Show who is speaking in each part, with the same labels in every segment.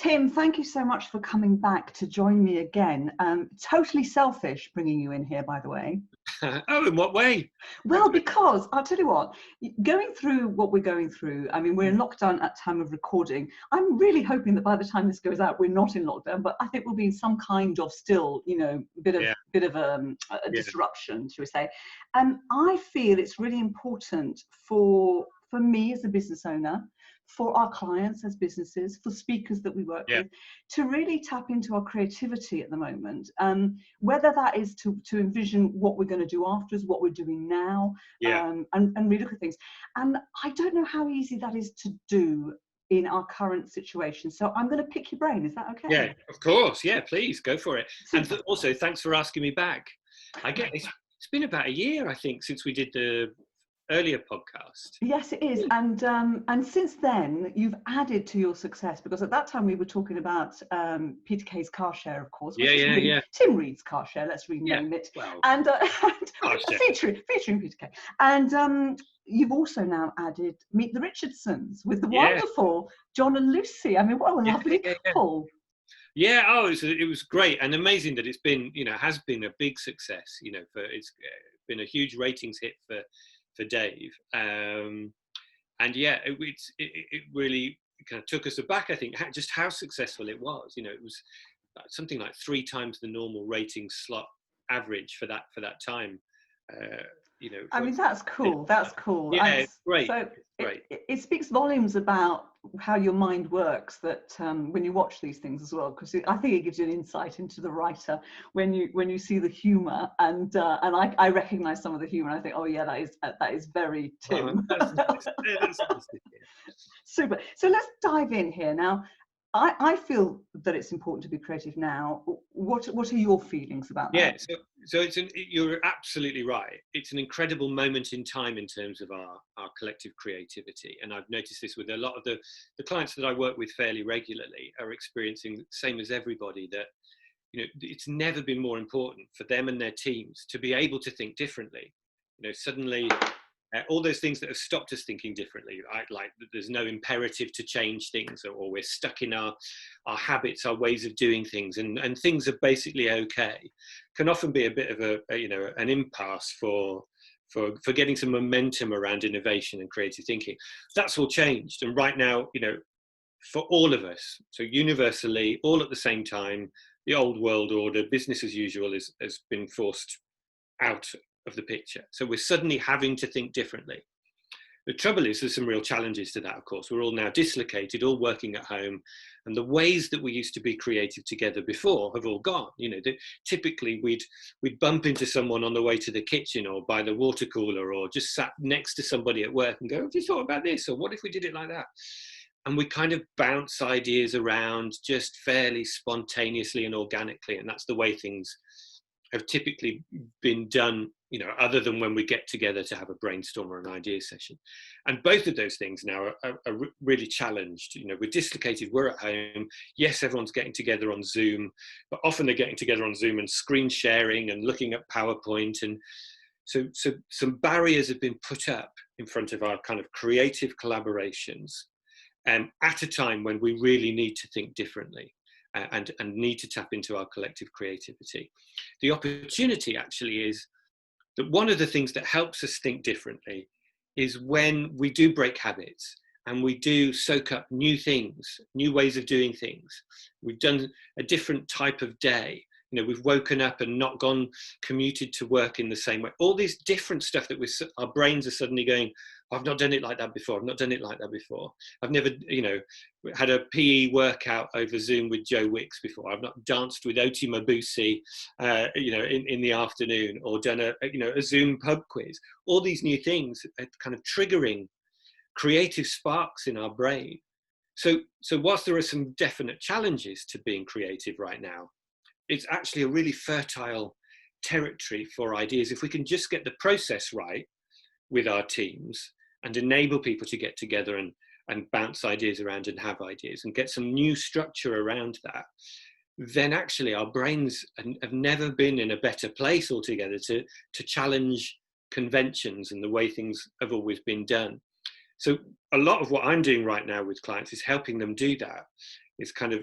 Speaker 1: Tim, thank you so much for coming back to join me again. Totally selfish bringing you in here, by the way.
Speaker 2: Oh, in what way?
Speaker 1: Well, because I'll tell you what, going through what we're going through, I mean, we're in lockdown at time of recording. I'm really hoping that by the time this goes out, we're not in lockdown, but I think we'll be in some kind of still, bit of a disruption, shall we say. And I feel it's really important for me as a business owner, for our clients as businesses, for speakers that we work with, to really tap into our creativity at the moment. Whether that is to envision what we're going to do afterwards, what we're doing now, and really look at things. And I don't know how easy that is to do in our current situation. So I'm going to pick your brain. Is that okay?
Speaker 2: Yeah, of course. Yeah, please go for it.
Speaker 1: Super.
Speaker 2: And also, thanks for asking me back. I guess it's been about a year, I think, since we did the earlier podcast.
Speaker 1: Yes, it is. And since then you've added to your success, because at that time we were talking about Peter Kay's car share, of course, which is really Tim Reid's car share, let's rename it.
Speaker 2: Well,
Speaker 1: and featuring Peter Kay. And you've also now added Meet the Richardsons with the wonderful John and Lucy. I mean, what a lovely couple.
Speaker 2: Yeah, it was great and amazing that it's been, has been a big success, it's been a huge ratings hit for Dave, and it really kind of took us aback, I think, just how successful it was. It was something like 3 times the normal rating slot average for that time.
Speaker 1: I mean, that's cool. That's cool.
Speaker 2: Yeah, it's great.
Speaker 1: So
Speaker 2: great.
Speaker 1: It speaks volumes about how your mind works, that when you watch these things as well, because I think it gives you an insight into the writer when you see the humour, and I recognise some of the humour. I think, oh yeah, that is very Tim.
Speaker 2: That's
Speaker 1: Super. So let's dive in here now. I feel that it's important to be creative now. What are your feelings about that?
Speaker 2: Yeah, so you're absolutely right. It's an incredible moment in time in terms of our collective creativity. And I've noticed this with a lot of the clients that I work with fairly regularly are experiencing the same as everybody, that it's never been more important for them and their teams to be able to think differently. Suddenly all those things that have stopped us thinking differently, like there's no imperative to change things, or we're stuck in our habits, our ways of doing things, and things are basically okay, can often be a bit of an impasse for getting some momentum around innovation and creative thinking. That's all changed, and right now, for all of us, so universally, all at the same time, the old world order, business as usual, has been forced out of the picture. So we're suddenly having to think differently. The trouble is, there's some real challenges to that, of course. We're all now dislocated, all working at home, and the ways that we used to be creative together before have all gone. Typically we'd bump into someone on the way to the kitchen or by the water cooler, or just sat next to somebody at work and go, have you thought about this? Or what if we did it like that? And we kind of bounce ideas around just fairly spontaneously and organically. And that's the way things have typically been done, other than when we get together to have a brainstorm or an idea session. And both of those things now are really challenged. We're dislocated, we're at home. Yes, everyone's getting together on Zoom, but often they're getting together on Zoom and screen sharing and looking at PowerPoint. And so some barriers have been put up in front of our kind of creative collaborations at a time when we really need to think differently. And need to tap into our collective creativity. The opportunity actually is that one of the things that helps us think differently is when we do break habits and we do soak up new things, new ways of doing things. We've done a different type of day. We've woken up and not commuted to work in the same way. All this different stuff that our brains are suddenly going, I've not done it like that before. I've not done it like that before. I've never, had a PE workout over Zoom with Joe Wicks before. I've not danced with Oti Mabuse, in the afternoon, or done a Zoom pub quiz. All these new things are kind of triggering creative sparks in our brain. So whilst there are some definite challenges to being creative right now, it's actually a really fertile territory for ideas. If we can just get the process right with our teams and enable people to get together and bounce ideas around and have ideas and get some new structure around that, then actually our brains have never been in a better place altogether to challenge conventions and the way things have always been done. So a lot of what I'm doing right now with clients is helping them do that. It's kind of,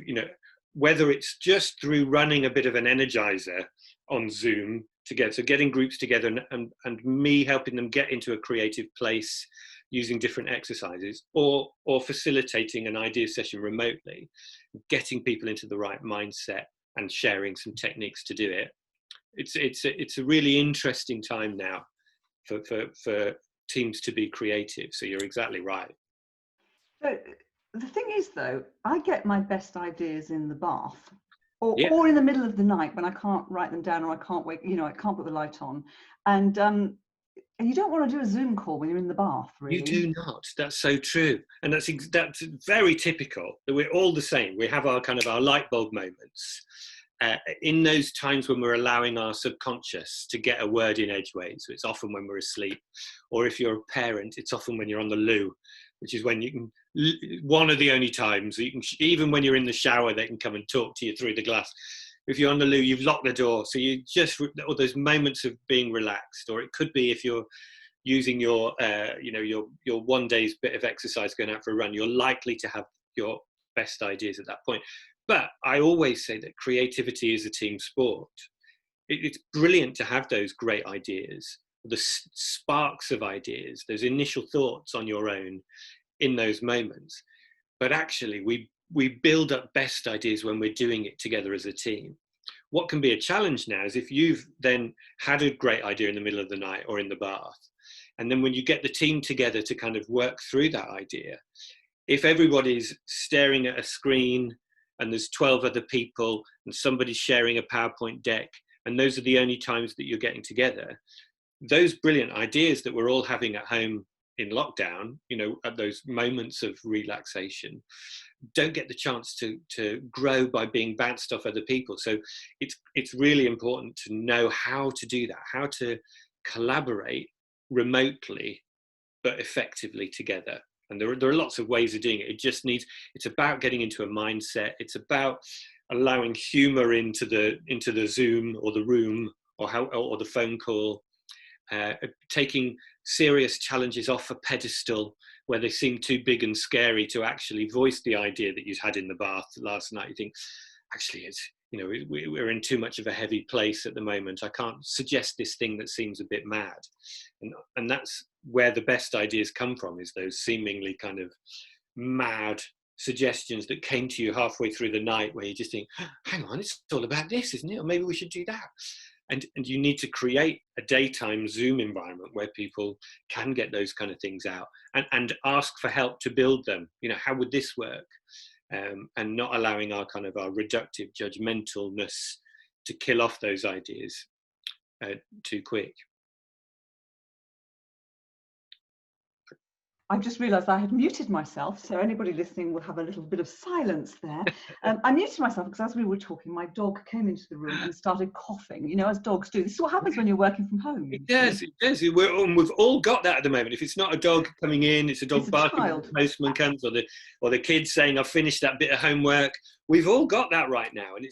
Speaker 2: whether it's just through running a bit of an energizer on Zoom together, so getting groups together and me helping them get into a creative place using different exercises, or facilitating an idea session remotely, getting people into the right mindset and sharing some techniques to do it. It's a really interesting time now for teams to be creative. So you're exactly right.
Speaker 1: So the thing is, though, I get my best ideas in the bath,
Speaker 2: Yeah.
Speaker 1: or in the middle of the night when I can't write them down, or I can't wake, I can't put the light on, and you don't want to do a Zoom call when you're in the bath, really.
Speaker 2: You do not. That's so true, and that's very typical. That we're all the same. We have our light bulb moments in those times when we're allowing our subconscious to get a word in edgeways. So it's often when we're asleep, or if you're a parent, it's often when you're on the loo, which is when you can. One of the only times you can, even when you're in the shower, they can come and talk to you through the glass. If you're on the loo, you've locked the door, so you just, or those moments of being relaxed. Or it could be if you're using your one day's bit of exercise, going out for a run, you're likely to have your best ideas at that point. But I always say that creativity is a team sport. It's brilliant to have those great ideas, the sparks of ideas, those initial thoughts on your own in those moments. But actually, we build up best ideas when we're doing it together as a team. What can be a challenge now is if you've then had a great idea in the middle of the night or in the bath, and then when you get the team together to kind of work through that idea, if everybody's staring at a screen and there's 12 other people and somebody's sharing a PowerPoint deck, and those are the only times that you're getting together, those brilliant ideas that we're all having at home in lockdown, at those moments of relaxation, don't get the chance to grow by being bounced off other people. So it's really important to know how to do that, how to collaborate remotely but effectively together. And there are lots of ways of doing it. It's about getting into a mindset. It's about allowing humor into the Zoom or the room or the phone call, taking serious challenges off a pedestal where they seem too big and scary to actually voice the idea that you had in the bath last night. You think, actually, we're in too much of a heavy place at the moment. I can't suggest this thing that seems a bit mad. And that's where the best ideas come from, is those seemingly kind of mad suggestions that came to you halfway through the night, where you just think, hang on, it's all about this, isn't it? Or maybe we should do that. And you need to create a daytime Zoom environment where people can get those kind of things out and ask for help to build them. How would this work? And not allowing our reductive judgmentalness to kill off those ideas too quick.
Speaker 1: I've just realised I had muted myself, so anybody listening will have a little bit of silence there. I muted myself because as we were talking, my dog came into the room and started coughing, as dogs do. This is what happens when you're working from home.
Speaker 2: It does. We've all got that at the moment. If it's not a dog coming in, it's a dog barking when the postman comes, or the kids saying, I've finished that bit of homework. We've all got that right now. And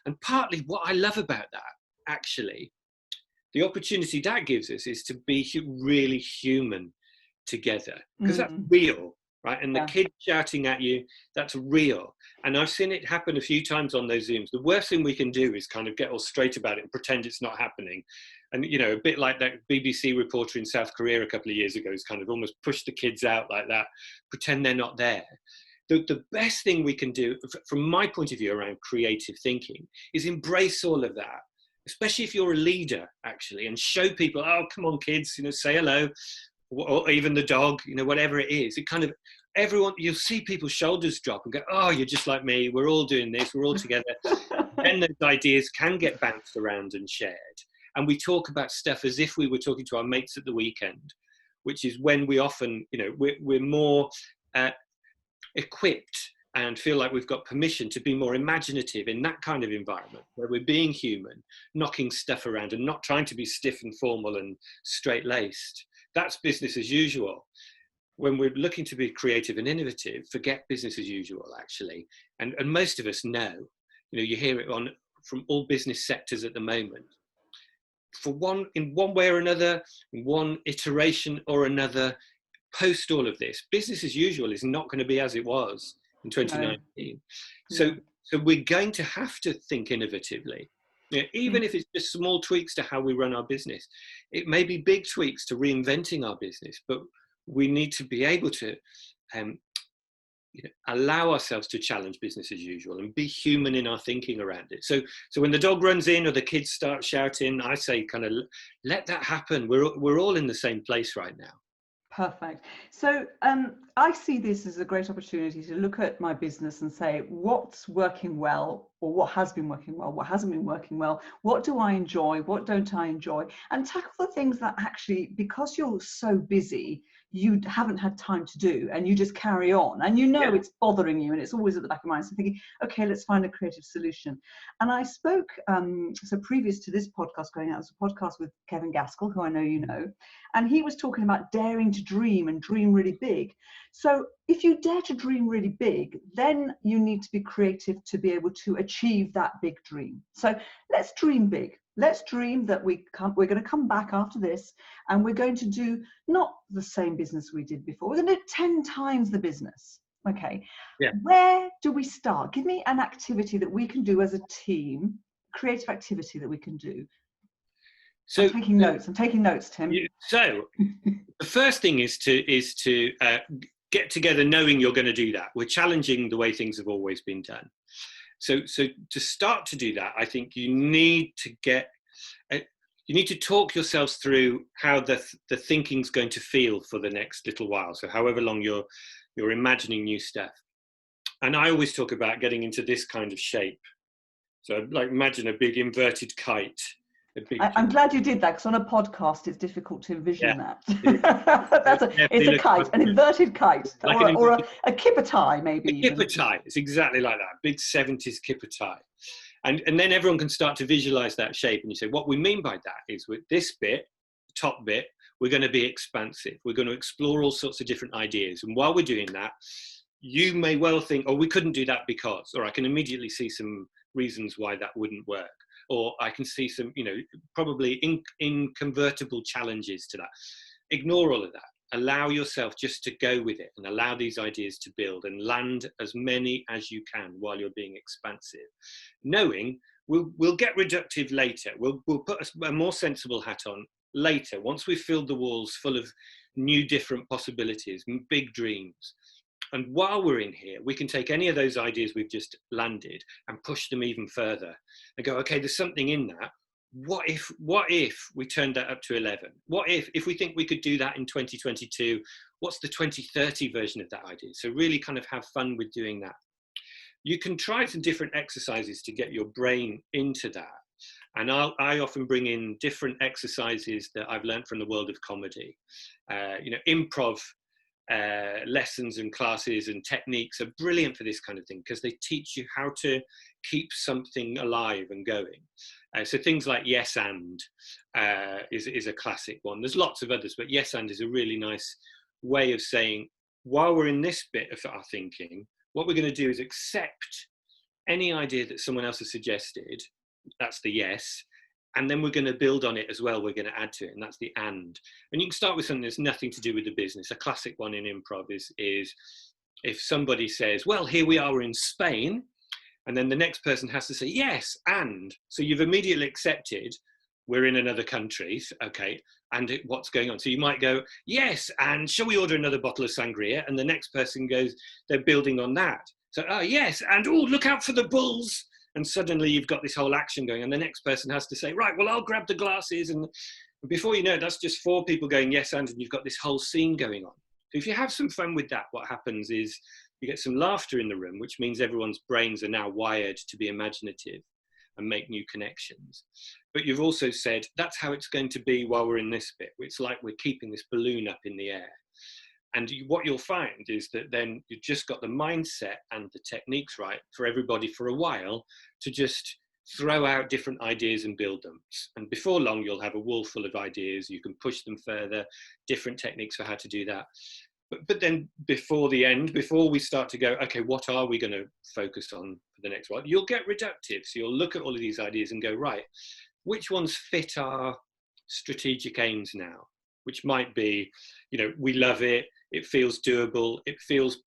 Speaker 2: and partly what I love about that, actually, the opportunity that gives us is to be really human together, because that's real, right? And the kid shouting at you, that's real. And I've seen it happen a few times on those Zooms. The worst thing we can do is kind of get all straight about it and pretend it's not happening. And a bit like that BBC reporter in South Korea a couple of years ago, is kind of almost push the kids out like that, pretend they're not there. The best thing we can do, from my point of view, around creative thinking, is embrace all of that, especially if you're a leader, actually, and show people, oh, come on, kids, say hello. Or even the dog, whatever it is, it kind of, everyone, you'll see people's shoulders drop and go, oh, you're just like me, we're all doing this, we're all together. Then those ideas can get bounced around and shared. And we talk about stuff as if we were talking to our mates at the weekend, which is when we often, we're more equipped and feel like we've got permission to be more imaginative in that kind of environment, where we're being human, knocking stuff around and not trying to be stiff and formal and straight-laced. That's business as usual. When we're looking to be creative and innovative, forget business as usual, actually. And most of us know, you hear it from all business sectors at the moment. In one way or another, in one iteration or another, post all of this, business as usual is not going to be as it was in
Speaker 1: No.
Speaker 2: 2019. So,
Speaker 1: No.
Speaker 2: so we're going to have to think innovatively. Even if it's just small tweaks to how we run our business. It may be big tweaks to reinventing our business, but we need to be able to allow ourselves to challenge business as usual and be human in our thinking around it. So when the dog runs in or the kids start shouting, I say kind of let that happen. We're all in the same place right now.
Speaker 1: Perfect. So I see this as a great opportunity to look at my business and say, what's working well, or what has been working well, what hasn't been working well, what do I enjoy, what don't I enjoy, and tackle the things that actually, because you're so busy, you haven't had time to do, and you just carry on, and it's bothering you, and it's always at the back of your mind. So thinking, okay, let's find a creative solution. And I spoke, so previous to this podcast going out, it was a podcast with Kevin Gaskell, who I know you know, and he was talking about daring to dream and dream really big. So if you dare to dream really big, then you need to be creative to be able to achieve that big dream. So let's dream big. Let's dream that we're going to come back after this, and we're going to do not the same business we did before. We're going to do 10 times the business. Okay.
Speaker 2: Yeah.
Speaker 1: Where do we start? Give me an activity that we can do as a team, creative activity that we can do. So I'm taking notes, Tim.
Speaker 2: So the first thing is to get together knowing you're going to do that. We're challenging the way things have always been done. So to start to do that, I think you need to talk yourselves through how the thinking's going to feel for the next little while. So however long you're imagining new stuff. And I always talk about getting into this kind of shape. So like imagine a big inverted kite.
Speaker 1: I'm glad you did that, because on a podcast it's difficult to envision that. It's a kite, an inverted kite, like or a kipper tie, maybe.
Speaker 2: A kipper tie, it's exactly like that, big 70s kipper tie. And then everyone can start to visualize that shape, and you say, what we mean by that is with this bit, the top bit, we're going to be expansive. We're going to explore all sorts of different ideas. And while we're doing that, you may well think, oh, we couldn't do that because, or I can immediately see some reasons why that wouldn't work. Or I can see some, probably inconvertible challenges to that. Ignore all of that. Allow yourself just to go with it and allow these ideas to build and land as many as you can while you're being expansive. Knowing we'll get reductive later. We'll put a more sensible hat on later, once we've filled the walls full of new different possibilities, big dreams. And while we're in here, we can take any of those ideas we've just landed and push them even further and go, okay, there's something in that. What if we turned that up to 11? What if we think we could do that in 2022, what's the 2030 version of that idea? So really kind of have fun with doing that. You can try some different exercises to get your brain into that. And I often bring in different exercises that I've learned from the world of comedy. Improv lessons and classes and techniques are brilliant for this kind of thing, because they teach you how to keep something alive and going. So things like yes and is a classic one. There's lots of others, but yes and is a really nice way of saying, while we're in this bit of our thinking, what we're going to do is accept any idea that someone else has suggested. That's the yes. And then we're going to build on it as well. We're going to add to it, and that's the and. And you can start with something that's nothing to do with the business. A classic one in improv is if somebody says, well, here we are in Spain, and then the next person has to say, yes, and. So you've immediately accepted we're in another country, okay, and what's going on. So you might go, yes, and shall we order another bottle of sangria? And the next person goes, they're building on that. So, yes, and look out for the bulls. And suddenly you've got this whole action going, and the next person has to say, right, well, I'll grab the glasses. And before you know it, that's just 4 people going, yes, and you've got this whole scene going on. So if you have some fun with that, what happens is you get some laughter in the room, which means everyone's brains are now wired to be imaginative and make new connections. But you've also said, that's how it's going to be while we're in this bit. It's like we're keeping this balloon up in the air. And what you'll find is that then you've just got the mindset and the techniques right for everybody for a while to just throw out different ideas and build them. And before long, you'll have a wall full of ideas. You can push them further, different techniques for how to do that. But then before the end, before we start to go, okay, what are we going to focus on for the next while? You'll get reductive. So you'll look at all of these ideas and go, right, which ones fit our strategic aims now? Which might be, we love it. It feels doable. It feels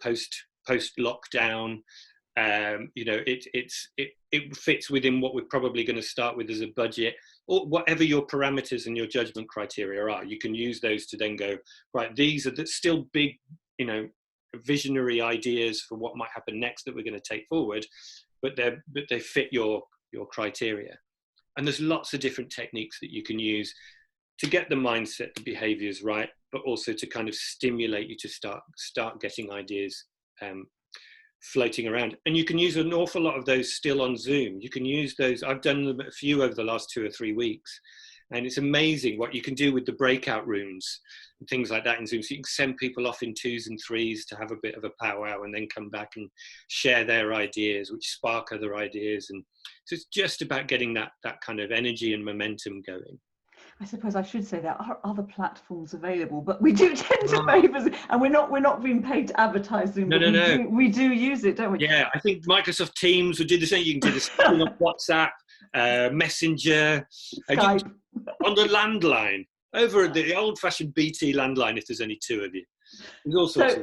Speaker 2: post-lockdown. It fits within what we're probably going to start with as a budget, or whatever your parameters and your judgment criteria are. You can use those to then go, right, these are still big, visionary ideas for what might happen next that we're going to take forward, but they fit your criteria. And there's lots of different techniques that you can use to get the mindset, the behaviors right, but also to kind of stimulate you to start getting ideas floating around. And you can use an awful lot of those still on Zoom. You can use those. I've done a few over the last 2 or 3 weeks, and it's amazing what you can do with the breakout rooms and things like that in Zoom. So you can send people off in 2s and 3s to have a bit of a powwow and then come back and share their ideas, which spark other ideas. And so it's just about getting that kind of energy and momentum going.
Speaker 1: I suppose I should say there are other platforms available, but we do tend to favour, and we're not being paid to advertise them.
Speaker 2: No.
Speaker 1: We do use it, don't we?
Speaker 2: Yeah, I think Microsoft Teams would do the same. You can do the same on WhatsApp, Messenger,
Speaker 1: Skype.
Speaker 2: On the landline, over the old-fashioned BT landline. If there's only 2 of you, there's all sorts.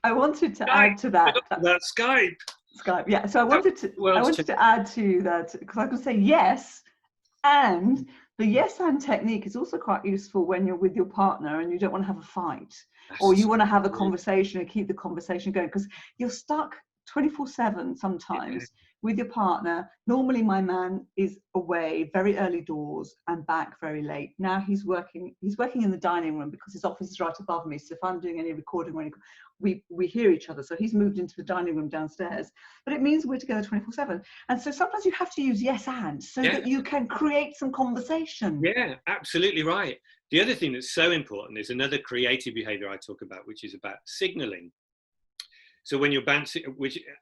Speaker 1: I wanted to add to that.
Speaker 2: That's Skype.
Speaker 1: Skype, yeah. So I wanted to add to that, because I could say yes, and the yes and technique is also quite useful when you're with your partner and you don't want to have a fight, or you want to have a conversation and keep the conversation going, because you're stuck 24/7 sometimes with your partner. Normally my man is away very early doors and back very late. Now he's working in the dining room because his office is right above me. So if I'm doing any recording, we hear each other. So he's moved into the dining room downstairs, but it means we're together 24/7. And so sometimes you have to use yes and so that you can create some conversation.
Speaker 2: Yeah, absolutely right. The other thing that's so important is another creative behavior I talk about, which is about signaling. So when you're bouncing,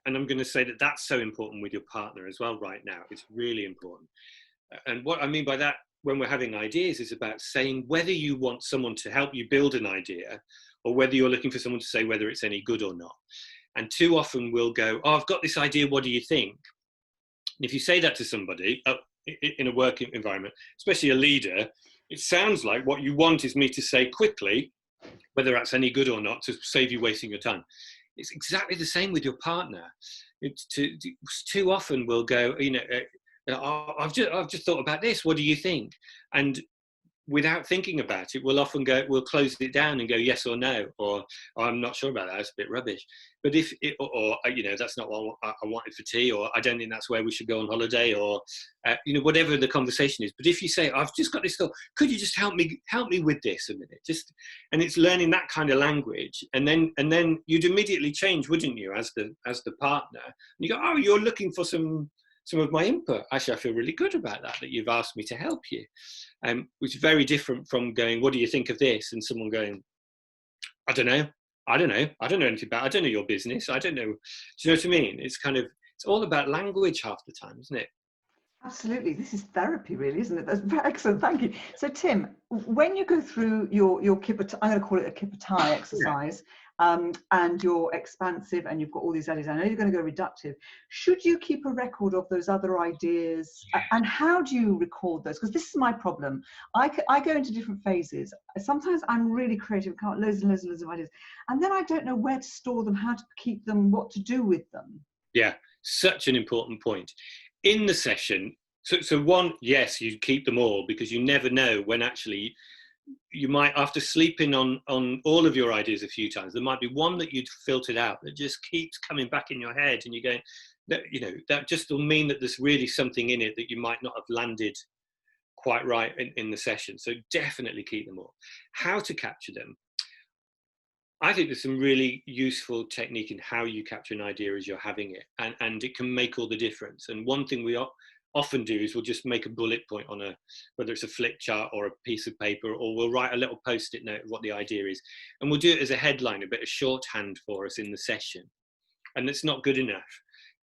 Speaker 2: and I'm going to say that that's so important with your partner as well right now. It's really important. And what I mean by that, when we're having ideas, is about saying whether you want someone to help you build an idea, or whether you're looking for someone to say whether it's any good or not. And too often we'll go, oh, I've got this idea, what do you think? And if you say that to somebody in a working environment, especially a leader, it sounds like what you want is me to say quickly whether that's any good or not, to save you wasting your time. It's exactly the same with your partner. It's too often we'll go, I've just thought about this. What do you think? And without thinking about it, we'll often we'll close it down and go yes or no, or oh, I'm not sure about that. It's a bit rubbish. But if it, or that's not what I wanted for tea, or I don't think that's where we should go on holiday, or whatever the conversation is. But if you say, I've just got this thought, could you just help me with this a minute? And it's learning that kind of language, and then you'd immediately change, wouldn't you, as the partner? And you go, oh, you're looking for some of my input. Actually, I feel really good about that you've asked me to help you, which is very different from going, what do you think of this? And someone going, I don't know anything about it. I don't know your business. I don't know. Do you know what I mean? It's all about language half the time, isn't it?
Speaker 1: Absolutely. This is therapy, really, isn't it? That's excellent. Thank you. So, Tim, when you go through your kipper, I'm going to call it a kipper tie exercise, and you're expansive and you've got all these ideas, I know you're going to go reductive. Should you keep a record of those other ideas? And how do you record those? Because this is my problem. I go into different phases. Sometimes I'm really creative, come up with loads and loads and loads of ideas. And then I don't know where to store them, how to keep them, what to do with them.
Speaker 2: Yeah, such an important point. In the session, so one, yes, you keep them all, because you never know when actually you might, after sleeping on all of your ideas a few times, there might be one that you'd filtered out that just keeps coming back in your head, and you're going, that just will mean that there's really something in it that you might not have landed quite right in the session. So definitely keep them all. How to capture them? I think there's some really useful technique in how you capture an idea as you're having it, and it can make all the difference. And one thing we often do is we'll just make a bullet point on whether it's a flip chart or a piece of paper, or we'll write a little post-it note of what the idea is, and we'll do it as a headline, a bit of shorthand for us in the session. And it's not good enough,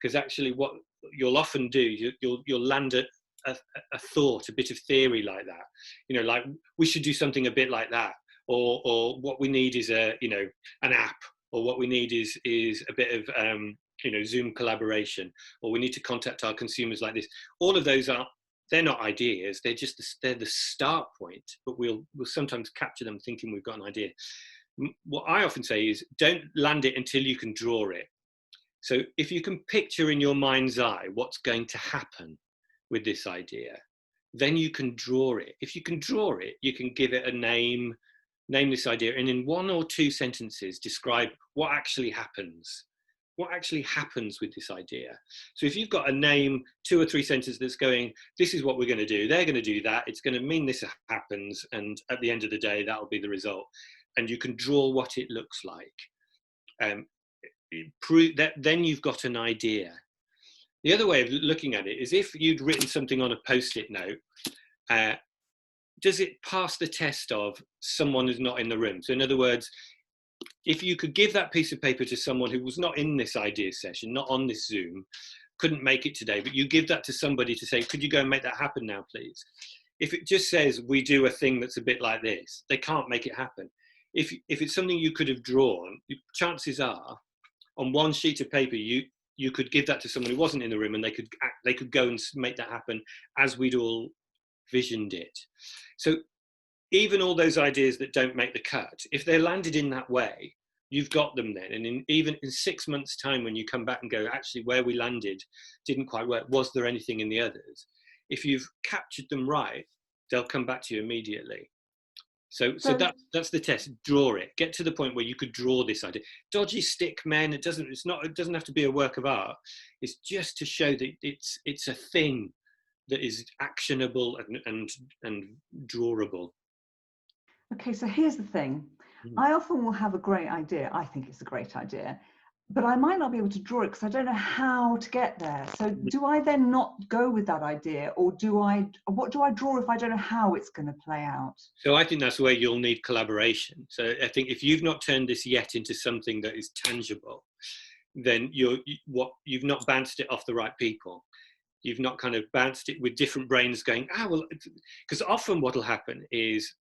Speaker 2: because actually what you'll often do, you'll land a thought, a bit of theory like that, like we should do something a bit like that. Or what we need is an app, or what we need is a bit of Zoom collaboration, or we need to contact our consumers like this. All of those they're not ideas, they're the start point, but we'll sometimes capture them thinking we've got an idea. What I often say is, don't land it until you can draw it. So if you can picture in your mind's eye what's going to happen with this idea, then you can draw it. If you can draw it, you can give it a name this idea, and in 1 or 2 sentences describe what actually happens. What actually happens with this idea? So if you've got a name, 2 or 3 sentences that's going, this is what we're going to do, they're going to do that, it's going to mean this happens, and at the end of the day, that'll be the result. And you can draw what it looks like. Prove that, then you've got an idea. The other way of looking at it is if you'd written something on a post-it note, does it pass the test of someone who's not in the room? So in other words, if you could give that piece of paper to someone who was not in this idea session, not on this Zoom, couldn't make it today, but you give that to somebody to say, could you go and make that happen now, please? If it just says, we do a thing that's a bit like this, they can't make it happen. If it's something you could have drawn, chances are, on one sheet of paper, you could give that to someone who wasn't in the room, and they could go and make that happen as we'd all visioned it. So even all those ideas that don't make the cut, if they're landed in that way, you've got them then. And even in 6 months' time, when you come back and go, actually, where we landed didn't quite work, was there anything in the others? If you've captured them right, they'll come back to you immediately. So that's the test. Draw it. Get to the point where you could draw this idea. Dodgy stick men. It doesn't have to be a work of art. It's just to show that it's a thing that is actionable and drawable.
Speaker 1: Okay, so here's the thing. I often will have a great idea. I think it's a great idea, but I might not be able to draw it because I don't know how to get there. So do I then not go with that idea, or what do I draw if I don't know how it's going to play out?
Speaker 2: So I think that's where you'll need collaboration. So I think if you've not turned this yet into something that is tangible, then you've not bounced it off the right people. You've not kind of bounced it with different brains going, well, because often what'll happen is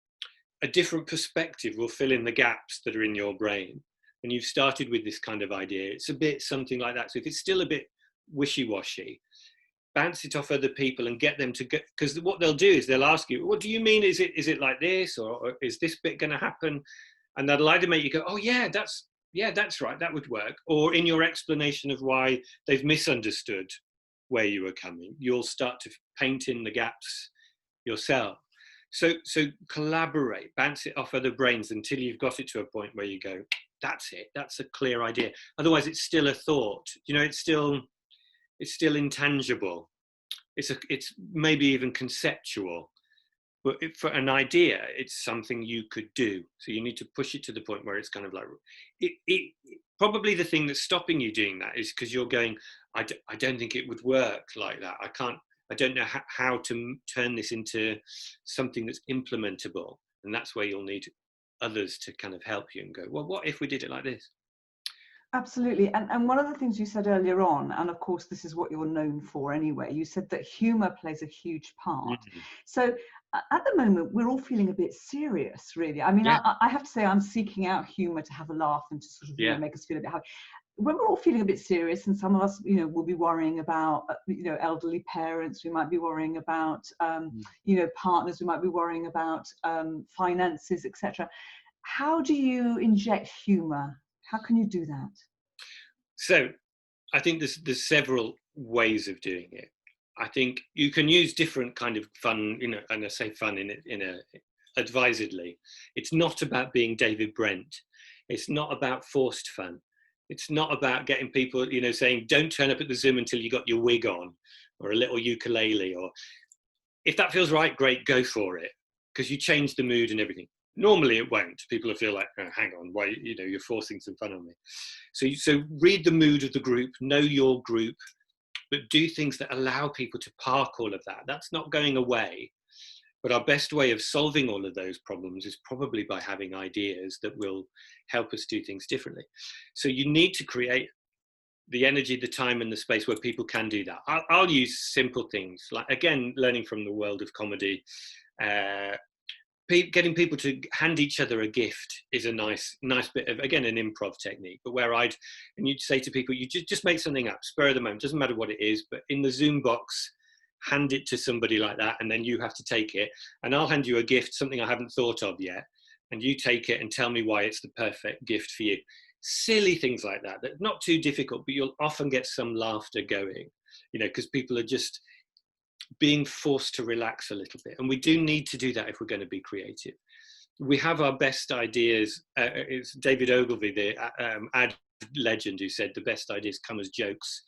Speaker 2: a different perspective will fill in the gaps that are in your brain. When you've started with this kind of idea, it's a bit something like that. So if it's still a bit wishy-washy, bounce it off other people and get them to go, because what they'll do is they'll ask you, what do you mean? Is it like this, or is this bit going to happen? And that'll either make you go, oh yeah, that's right, that would work. Or in your explanation of why they've misunderstood where you were coming, you'll start to paint in the gaps yourself. So collaborate, bounce it off other brains until you've got it to a point where you go, that's it, that's a clear idea. Otherwise it's still a thought, it's still intangible. It's maybe even conceptual, but for an idea, it's something you could do. So you need to push it to the point where it's kind of like, probably the thing that's stopping you doing that is because you're going, I don't think it would work like that. I don't know how to turn this into something that's implementable. And that's where you'll need others to kind of help you and go, well, what if we did it like this?
Speaker 1: Absolutely. And one of the things you said earlier on, and of course, this is what you're known for anyway, you said that humor plays a huge part. Mm-hmm. So at the moment, we're all feeling a bit serious, really. I mean, I have to say I'm seeking out humor to have a laugh and to sort of make us feel a bit happy. When we're all feeling a bit serious, and some of us, will be worrying about, elderly parents, we might be worrying about, partners, we might be worrying about finances, etc. How do you inject humor? How can you do that? So
Speaker 2: I think there's several ways of doing it. I think you can use different kind of fun, and I say fun in a advisedly. It's not about being David Brent. It's not about forced fun. It's not about getting people, saying, don't turn up at the Zoom until you got your wig on, or a little ukulele, or if that feels right, great, go for it, because you change the mood and everything. Normally it won't. People will feel like, oh, hang on, why, you're forcing some fun on me. So read the mood of the group, know your group, but do things that allow people to park all of that. That's not going away. But our best way of solving all of those problems is probably by having ideas that will help us do things differently. So you need to create the energy, the time and the space where people can do that. I'll use simple things, like, again, learning from the world of comedy, getting people to hand each other a gift is a nice bit of, again, an improv technique, but and you'd say to people, you just make something up, spur of the moment, doesn't matter what it is, but in the Zoom box, hand it to somebody like that, and then you have to take it, and I'll hand you a gift, something I haven't thought of yet, and you take it and tell me why it's the perfect gift for you. silly things like that, that are not too difficult, but you'll often get some laughter going, you know, because people are just being forced to relax a little bit. And we do need to do that if we're going to be creative. We have our best ideas. It's David Ogilvy, the ad legend, who said the best ideas come as jokes.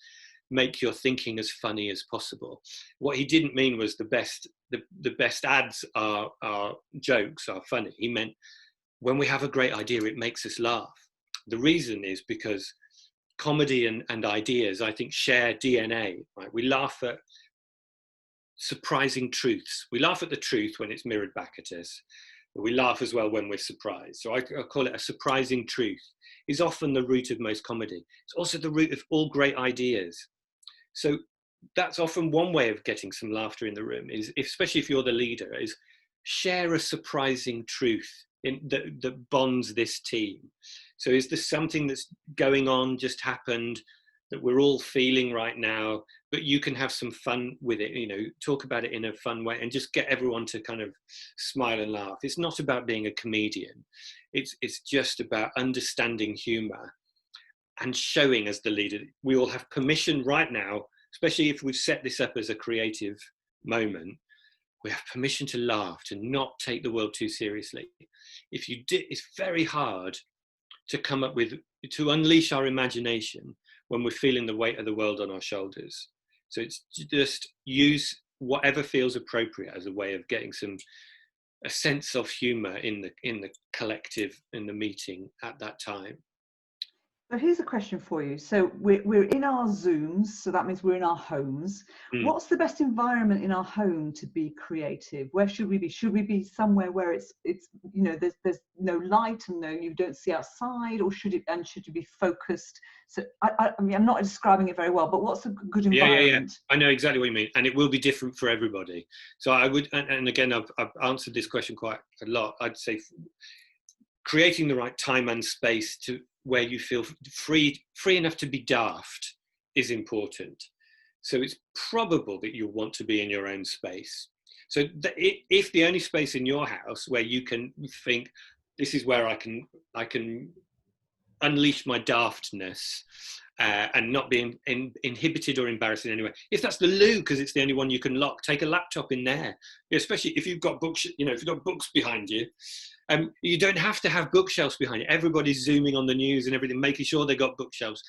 Speaker 2: Make your thinking as funny as possible. What he didn't mean was the best ads are jokes, are funny. He meant when we have a great idea, it makes us laugh. The reason is because comedy and ideas, I think, share DNA. Right? We laugh at surprising truths. We laugh at the truth when it's mirrored back at us. But we laugh as well when we're surprised. So I call it a surprising truth. Is often the root of most comedy. It's also the root of all great ideas. So that's often one way of getting some laughter in the room, is especially if you're the leader, is share a surprising truth that bonds this team. So is there something that's going on, just happened, that we're all feeling right now, but you can have some fun with it, you know, talk about it in a fun way and just get everyone to kind of smile and laugh. It's not about being a comedian. It's just about understanding humor and showing, as the leader, we all have permission right now, especially if we've set this up as a creative moment, we have permission to laugh, to not take the world too seriously. If you do, it's very hard to come up with, to unleash our imagination when we're feeling the weight of the world on our shoulders. So it's just use whatever feels appropriate as a way of getting a sense of humor in the collective, in the meeting at that time.
Speaker 1: So here's a question for you. So we're in our Zooms, so that means we're in our homes. What's the best environment in our home to be creative? Where should we be? Should we be somewhere where it's you know, there's no light and you don't see outside, or should you be focused? So I mean, I'm not describing it very well, but what's a good environment?
Speaker 2: Yeah. I know exactly what you mean, and it will be different for everybody. So I would, and again, I've answered this question quite a lot. I'd say creating the right time and space to where you feel free enough to be daft is important. So it's probable that you'll want to be in your own space. So if the only space in your house where you can think, this is where I can unleash my daftness and not be inhibited or embarrassed in any way. If that's the loo, because it's the only one you can lock, take a laptop in there. Especially if you've got books, you know, if you've got books behind you. You don't have to have bookshelves behind you. Everybody's zooming on the news and everything, making sure they got bookshelves.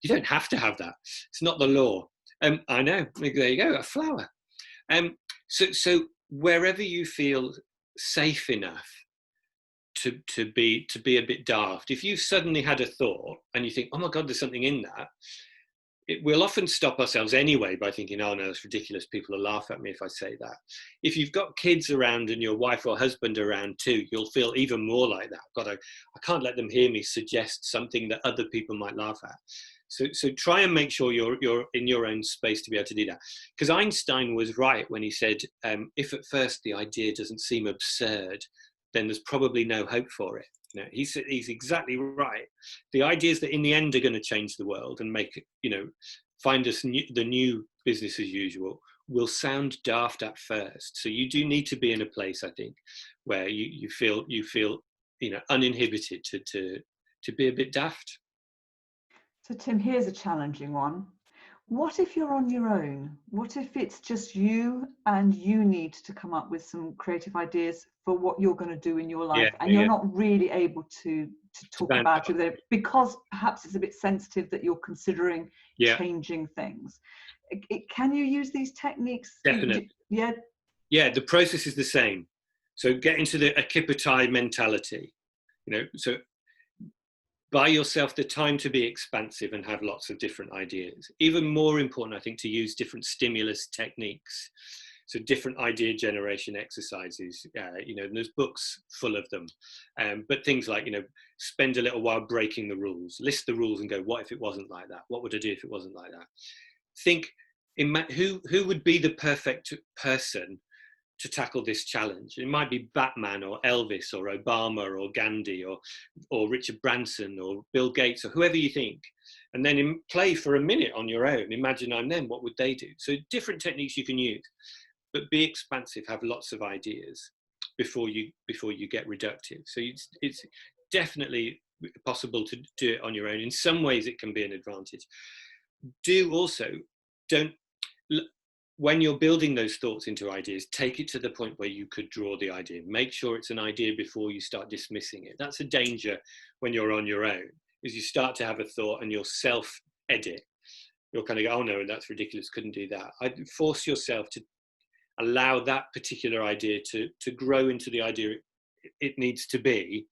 Speaker 2: You don't have to have that. It's not the law. I know. There you go, a flower. So wherever you feel safe enough to be a bit daft, if you suddenly had a thought and you think, oh my God, there's something in that, we'll often stop ourselves anyway by thinking, oh no, it's ridiculous, people will laugh at me if I say that. If you've got kids around and your wife or husband around too, you'll feel even more like that. God, I can't let them hear me suggest something that other people might laugh at. So try and make sure you're in your own space to be able to do that. Because Einstein was right when he said, if at first the idea doesn't seem absurd, then there's probably no hope for it. You know, he's exactly right. The ideas that in the end are going to change the world and make, you know, find us the new business as usual will sound daft at first. So you do need to be in a place, I think, where you feel, you know, uninhibited to be a bit daft.
Speaker 1: So Tim, here's a challenging one. What if you're on your own? What if it's just you and you need to come up with some creative ideas for what you're going to do in your life, and you're not really able to talk about it because perhaps it's a bit sensitive that you're considering changing things? Can you use these techniques?
Speaker 2: Definitely. Yeah, the process is the same. So get into the Akipatai mentality, you know, so buy yourself the time to be expansive and have lots of different ideas. Even more important, I think, to use different stimulus techniques. So different idea generation exercises, you know, and there's books full of them. But things like, you know, spend a little while breaking the rules, list the rules and go, what if it wasn't like that? What would I do if it wasn't like that? Think, who would be the perfect person to tackle this challenge? It might be Batman or Elvis or Obama or Gandhi or Richard Branson or Bill Gates or whoever you think. And then play for a minute on your own. Imagine I'm them, what would they do? So different techniques you can use, but be expansive, have lots of ideas before you get reductive. So it's definitely possible to do it on your own. In some ways it can be an advantage. Do also, don't, when you're building those thoughts into ideas, take it to the point where you could draw the idea. Make sure it's an idea before you start dismissing it. That's a danger when you're on your own, is you start to have a thought and you'll self-edit. You'll kind of go, oh no, that's ridiculous, couldn't do that. I'd force yourself to allow that particular idea to grow into the idea it needs to be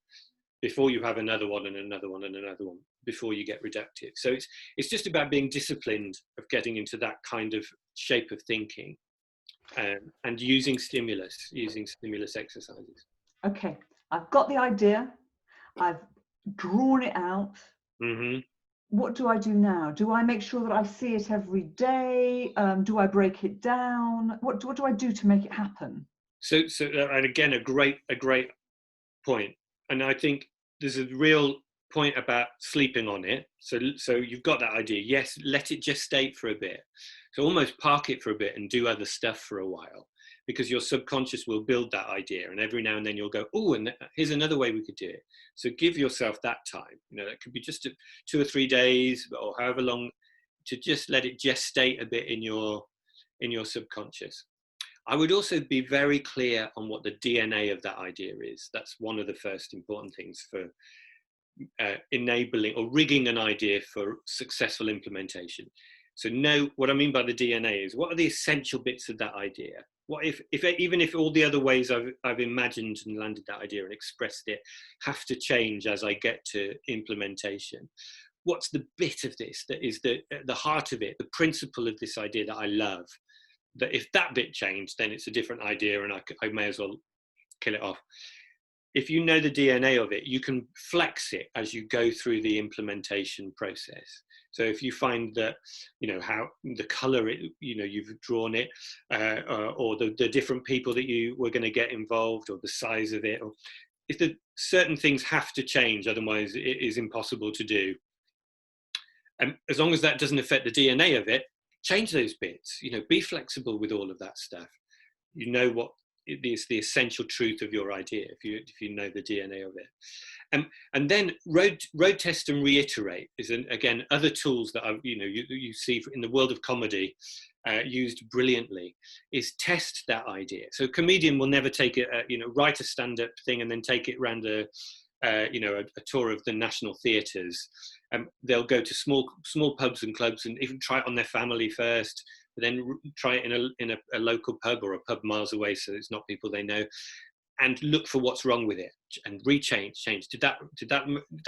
Speaker 2: before you have another one and another one and another one, before you get reductive. So it's just about being disciplined of getting into that kind of shape of thinking, and using stimulus exercises.
Speaker 1: Okay, I've got the idea, I've drawn it out.
Speaker 2: Mm-hmm.
Speaker 1: What do I do now? Do I make sure that I see it every day? Do I break it down? What do I do to make it happen?
Speaker 2: So and again, a great point. And I think there's a real point about sleeping on it. So you've got that idea. Yes, let it gestate for a bit. So almost park it for a bit and do other stuff for a while, because your subconscious will build that idea, and every now and then you'll go, oh, and here's another way we could do it. So give yourself that time. That could be just 2 or 3 days or however long, to just let it gestate a bit in your subconscious. I would also be very clear on what the DNA of that idea is. That's one of the first important things for enabling or rigging an idea for successful implementation. So know what I mean by the DNA is, what are the essential bits of that idea? What if even if all the other ways I've imagined and landed that idea and expressed it have to change as I get to implementation? What's the bit of this that is the heart of it, the principle of this idea that I love? That if that bit changed, then it's a different idea and I may as well kill it off. If you know the DNA of it, you can flex it as you go through the implementation process. So if you find that, how the color, you've drawn it, or the different people that you were going to get involved, or the size of it, or if the certain things have to change, otherwise it is impossible to do. And as long as that doesn't affect the DNA of it, change those bits. Be flexible with all of that stuff. What is the essential truth of your idea if you know the DNA of it. And then road test and reiterate is again other tools that you see in the world of comedy used brilliantly, is test that idea. So a comedian will never take it, write a stand-up thing and then take it around a tour of the national theatres. They'll go to small pubs and clubs and even try it on their family first, but then try it in a local pub or a pub miles away, so it's not people they know, and look for what's wrong with it and change. That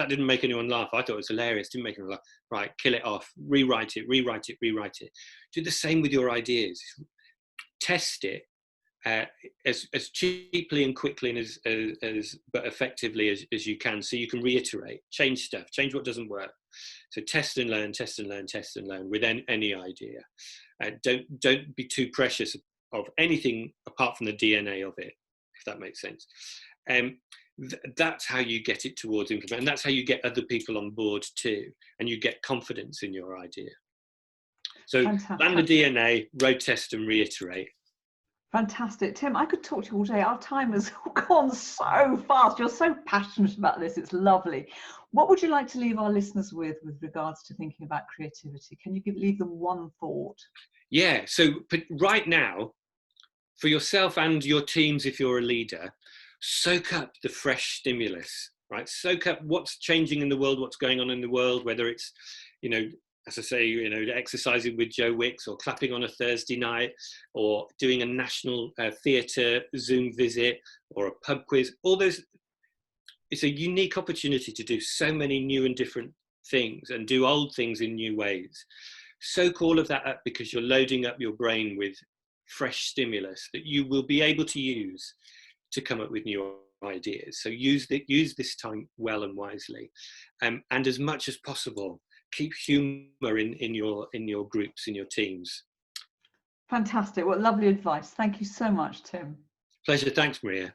Speaker 2: didn't make anyone laugh. I thought it was hilarious. Didn't make anyone laugh. Right, kill it off. Rewrite it. Do the same with your ideas. Test it as cheaply and quickly and as but effectively as you can, so you can reiterate, change stuff, change what doesn't work. So test and learn with any idea. Don't be too precious of anything apart from the DNA of it, if that makes sense. That's how you get it towards implement, and that's how you get other people on board too, and you get confidence in your idea. So plan the DNA, road test and reiterate.
Speaker 1: Fantastic. Tim, I could talk to you all day. Our time has gone so fast. You're so passionate about this. It's lovely. What would you like to leave our listeners with regards to thinking about creativity? Can you leave them one thought?
Speaker 2: Yeah. So right now, for yourself and your teams, if you're a leader, soak up the fresh stimulus, right? Soak up what's changing in the world, what's going on in the world, whether it's, as I say, exercising with Joe Wicks, or clapping on a Thursday night, or doing a national theatre Zoom visit, or a pub quiz. All those, it's a unique opportunity to do so many new and different things and do old things in new ways. Soak all of that up, because you're loading up your brain with fresh stimulus that you will be able to use to come up with new ideas. So use this time well and wisely, and as much as possible, keep humour in your groups, in your teams.
Speaker 1: Fantastic. What lovely advice. Thank you so much, Tim.
Speaker 2: Pleasure. Thanks, Maria.